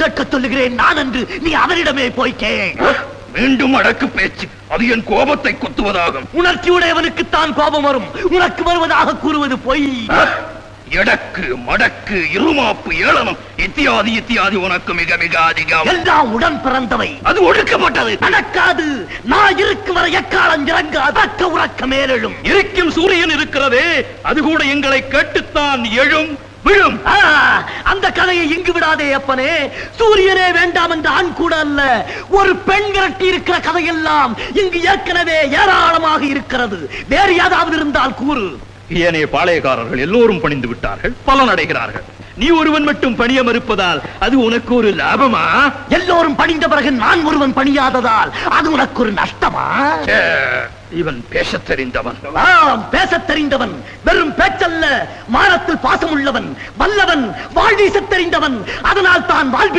கேட்க சொல்லுகிறேன் நான் என்று நீ அவனிடமே போய் கேள். மீண்டும் அடக்கு பேச்சு. அது என் கோபத்தை குத்துவதாகும். உணர்ச்சியுடையவனுக்குத்தான் கோபம் வரும். உனக்கு வருவதாக கூறுவது பொய். எடக்கு மடக்கு இருமாப்பு ஏளனம் இத்தியாதி இத்தியாதி உனக்கு மிக மிக அதிகம். எல்லாம் உடன் பிறந்தவை. அது ஒடுக்கப்பட்டது. நடக்காது. நான் இருக்கும் வரை எக்காலம் இறங்க அதற்க உறக்க மேலெழும். இருக்கும் சூரியன் இருக்கிறதே, அது கூட எங்களை கேட்டுத்தான் எழும் விழும். அந்த கதையை இங்கு விடாதே அப்பனே. சூரியனே வேண்டாம் என்ற ஆண் கூட அல்ல, ஒரு பெண் விரட்டி இருக்கிற கதையெல்லாம் இங்கு ஏற்கனவே ஏராளமாக இருக்கிறது. வேறு ஏதாவது இருந்தால் கூறு. ஏனைய பாளையக்காரர்கள் எல்லோரும் பணிந்து விட்டார்கள், பலன் அடைகிறார்கள். நீ ஒருவன் மட்டும் பணிய மறுப்பதால் அது உனக்கு ஒரு லாபமா? எல்லோரும் பணிந்த பிறகு நான் ஒருவன் பணியாததால் அது உனக்கு ஒரு நஷ்டமா? இவன் பேசத் தெரிந்தவன். பேசத் தெரிந்தவன். வெறும் பேச்சல்ல, மானத்தில் பாசம் உள்ளவன், வல்லவன், வாழ்வீசத் தெரிந்தவன். அதனால் தான் வாழ்வி